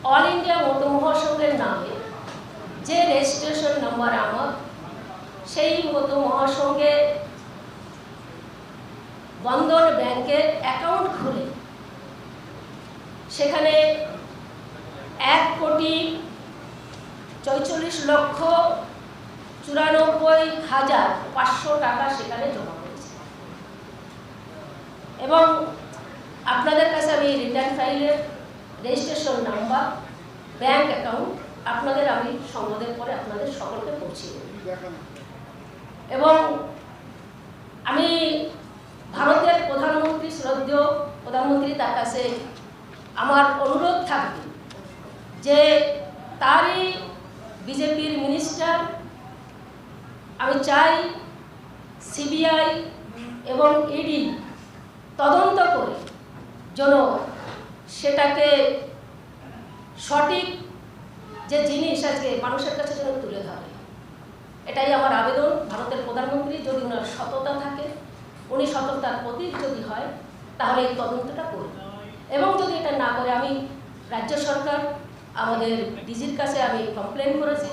All India motor মহাসংঘের নামে যে registration number আমার, সেই মোটর মহাসংঘে বন্ধন ব্যাংকের অ্যাকাউন্ট খুলে সেখানে 1,44,94,500 টাকা সেখানে জমা করেছে। এবং আপনাদের কাছে আমি রিটার্ন ফাইলের রেজিস্ট্রেশন নাম্বার, ব্যাংক অ্যাকাউন্ট আপনাদের আমি সংবাদের পরে আপনাদের সকলকে পৌঁছে দেব। এবং আমি ভারতের প্রধানমন্ত্রী, শ্রদ্ধেয় প্রধানমন্ত্রী, তার কাছে আমার অনুরোধ থাকবে যে তারই বিজেপির মিনিস্টার, আমি চাই সিবিআই এবং ইডি তদন্ত করে যেন সেটাকে সঠিক যে জিনিস আজকে মানুষের কাছে যেন তুলে ধরে। এটাই আমার আবেদন। ভারতের প্রধানমন্ত্রী যদি ওনার সততা থাকে, উনি সততার প্রতীক যদি হয়, তাহলে এই তদন্তটা করবে। এবং যদি এটা না করে, আমি রাজ্য সরকার, আমাদের ডিজির কাছে আমি কমপ্লেন করেছি,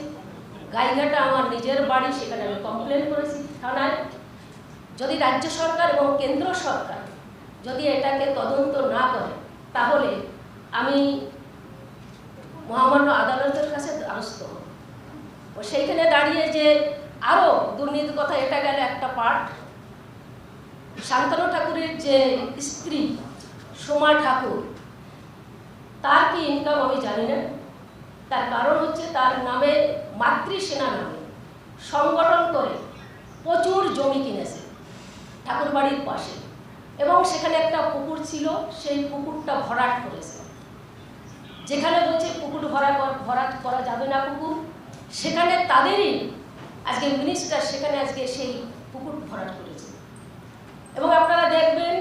গাইঘাটা আমার নিজের বাড়ি, সেখানে আমি কমপ্লেন করেছি থানায়। যদি রাজ্য সরকার এবং কেন্দ্র সরকার যদি এটাকে তদন্ত না করে, তাহলে আমি মহামান্য আদালতের কাছে দ্বারস্থ হব। ও সেইখানে দাঁড়িয়ে যে আরও দুর্নীতির কথা, এটা গেলে একটা পার্ট। শান্তনু ঠাকুরের যে স্ত্রী সোমা ঠাকুর, তার কি ইনকাম আমি জানি না। তার কারণ হচ্ছে তার নামে মাতৃসেনা নামে সংগঠন করে প্রচুর জমি কিনেছে ঠাকুর বাড়ির পাশে, এবং সেখানে একটা পুকুর ছিল, সেই পুকুরটা ভরাট করেছে। যেখানে বলছে পুকুর ভরাট করা যাবে না পুকুর, সেখানে তাদেরই আজকে মিনিস্টার সেখানে আজকে সেই পুকুর ভরাট করেছে। এবং আপনারা দেখবেন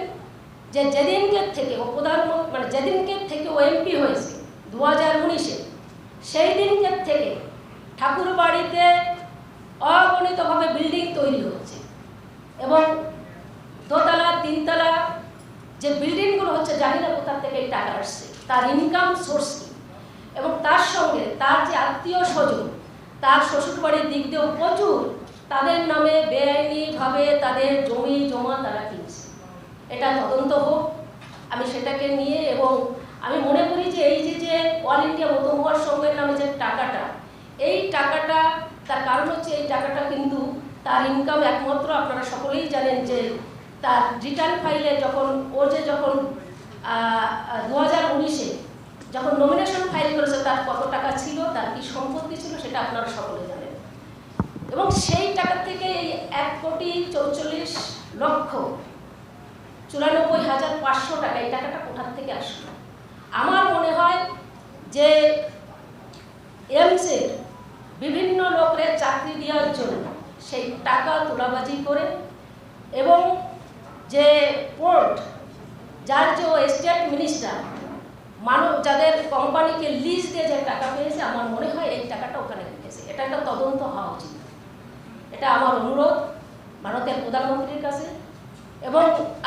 যে যেদিনকে থেকে ও প্রধানমন্ত্রী, মানে যেদিনকে থেকে ও এমপি হয়েছে 2019-এ, সেই দিনকে থেকে ঠাকুর বাড়িতে অগণিতভাবে বিল্ডিং তৈরি হচ্ছে। এবং দোতলা, তিনতলা যে বিল্ডিংগুলো হচ্ছে, জানি না কোথা থেকে এই টাকা আসছে, তার ইনকাম সোর্স কি। এবং তার সঙ্গে তার যে আত্মীয় স্বজন, তার শ্বশুর বাড়ির দিক দিয়েও প্রচুর তাদের নামে বেআইনিভাবে তাদের জমি জমা তারা কিনছে। এটা তদন্ত হোক, আমি সেটাকে নিয়ে। এবং আমি মনে করি যে এই যে অল ইন্ডিয়া মোটর মহাসংঘের নামে যে টাকাটা, এই টাকাটা, তার কারণ হচ্ছে এই টাকাটা কিন্তু তার ইনকাম একমাত্র আপনারা সকলেই জানেন যে তার রিটার্ন ফাইলে যখন যখন 2019-এ যখন নমিনেশন ফাইল করেছে, তার কত টাকা ছিল, তার কি সম্পত্তি ছিল, সেটা আপনারা সকলে জানেন। এবং সেই টাকা থেকে এই 1,94,500 টাকা, এই টাকাটা কোথার থেকে আসলো? আমার মনে হয় যে এমসের বিভিন্ন লোকের চাকরি দেওয়ার জন্য সেই টাকা তোলাবাজি করে, এবং যে পোর্ট, যার যে স্টেট মিনিস্টার, যাদের কোম্পানিকে লিজ দিয়ে যে টাকা পেয়েছে, আমার মনে হয় এই টাকাটা ওখানে রেখেছে। এটা একটা তদন্ত হওয়া উচিত। এটা আমার অনুরোধ ভারতের প্রধানমন্ত্রীর কাছে। এবং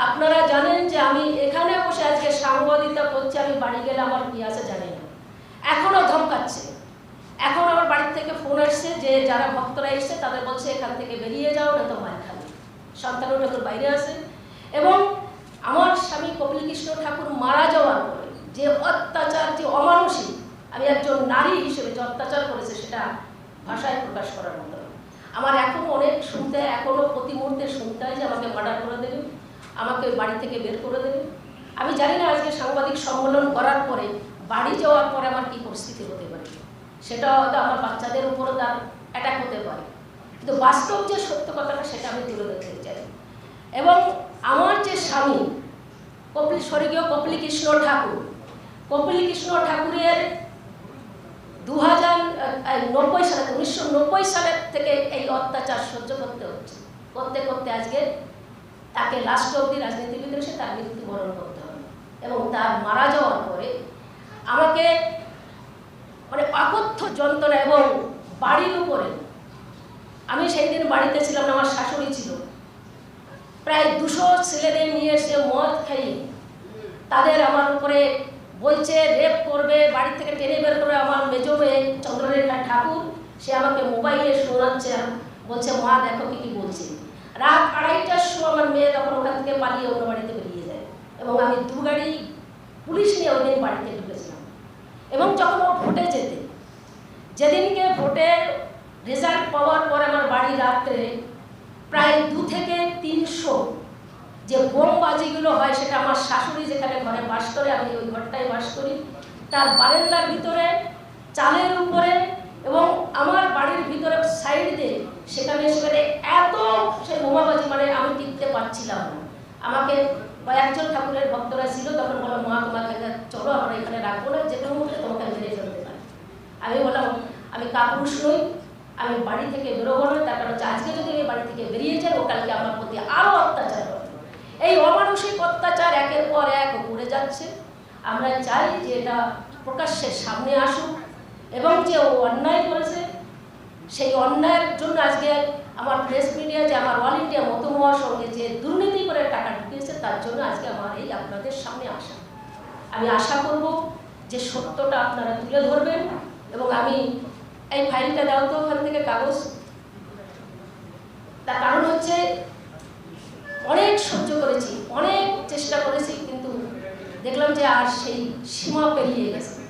আপনারা জানেন যে আমি এখানে বসে আজকে সাংবাদিকতা করছি, আমি বাড়ি গেলে আমার কি আছে জানি না। এখনও ধমকাচ্ছে। এখন আমার বাড়ির থেকে ফোন আসছে যে যারা ভক্তরা এসছে তাদের বলছে এখান থেকে বেরিয়ে যাও, না তো মার খাবে। শান্তনু ঠাকুর বাইরে আছে। এবং আমার স্বামী কপিলকৃষ্ণ ঠাকুর মারা যাওয়ার পরে যে অত্যাচার, যে অমানুষিক, আমি একজন নারী হিসেবে যে অত্যাচার করেছে, সেটা ভাষায় প্রকাশ করার মতো। আমার এখনও অনেক শুনতে, এখনও প্রতি মুহূর্তে শুনতে হয় যে আমাকে মার্ডার করে দেবে, আমাকে বাড়ি থেকে বের করে দেবে। আমি জানি না আজকে সাংবাদিক সম্মেলন করার পরে, বাড়ি যাওয়ার পরে আমার কী পরিস্থিতি হতে পারে। সেটা হয়তো আমার বাচ্চাদের উপরও তার অ্যাটাক হতে পারে। কিন্তু বাস্তব যে সত্য কথাটা, সেটা আমি তুলে ধরতে চাই। এবং আমার যে স্বামী স্বর্গীয় কপিলকৃষ্ণ ঠাকুর, কপিলকৃষ্ণ ঠাকুরের 1990 সালের থেকে এই অত্যাচার সহ্য করতে হচ্ছে, করতে করতে আজকে তাকে লাস্ট অবধি রাজনীতিবিদ এসে তার মৃত্যুবরণ করতে হবে। এবং তার মারা যাওয়ার পরে আমাকে মানে অকথ্য যন্ত্রণা, এবং বাড়ির উপরে, আমি সেই দিন বাড়িতে ছিলাম না, আমার শাশুড়ি ছিল, প্রায় 200 ছেলেদের নিয়ে এসে মদ খাইয়ে তাদের আমার উপরে বলছে রেপ করবে, বাড়ি থেকে টেনে বের করে। আমার মেজো মেয়ে চন্দ্ররেখা ঠাকুর, সে আমাকে মোবাইলে শোনাচ্ছে, বলছে মা দেখো কি বলছে। রাত 2:30টার সময় আমার মেয়ে তখন ওখান থেকে পালিয়ে অন্য বাড়িতে বেরিয়ে যায়, এবং আমি 2 গাড়ি পুলিশ নিয়ে ওই দিন বাড়িতে ঢুকেছিলাম। এবং যখন ও ভোটে যেতে, যেদিনকে ভোটের রেজাল্ট পাওয়ার পর আমার বাড়ি রাত্রে প্রায় 2 থেকে 300 যে বোমবাজিগুলো হয়, সেটা আমার শাশুড়ি যেখানে ঘরে বাস করে, আমি ওই ঘরটায় বাস করি, তার বারান্দার ভিতরে, চালের উপরে এবং আমার বাড়ির ভিতরে সাইড দিয়ে সেখানে সেখানে এত সে বোমাবাজি, মানে আমি টিকতে পারছিলাম না। আমাকে কয়েকজন ঠাকুরের ভক্তরা ছিল, তখন বললাম মা তোমাকে চলো আমরা এখানে রাখবো না, যে কোনো মুহূর্তে তোমাকে মেরে ফেলতে পারি। আমি বললাম আমি কাপুরুষ নই, আমি বাড়ি থেকে বেরোবো না, তার কারণ হচ্ছে আজকে যদি আমি বাড়ি থেকে বেরিয়ে যাই, ও কালকে আমার প্রতি আরও অত্যাচার হবে। এই অমানসিক অত্যাচার একের পর এক করে যাচ্ছে। আমরা চাই যে এটা প্রকাশ্যে সামনে আসুক, এবং যে ও অন্যায় করেছে সেই অন্যায়ের জন্য আজকে আমার প্রেস মিডিয়া, যে আমার অল ইন্ডিয়া মতমহার সঙ্গে যে দুর্নীতি করে টাকা ঢুকিয়েছে, তার জন্য আজকে আমার এই আপনাদের সামনে আসা। আমি আশা করব যে সত্যটা আপনারা তুলে ধরবেন। এবং আমি এই ফাইলটা দাও তো ওখান থেকে কাগজ। তার কারণ হচ্ছে অনেক সহ্য করেছি, অনেক চেষ্টা করেছি, কিন্তু দেখলাম যে আর সেই সীমা পেরিয়ে গেছে।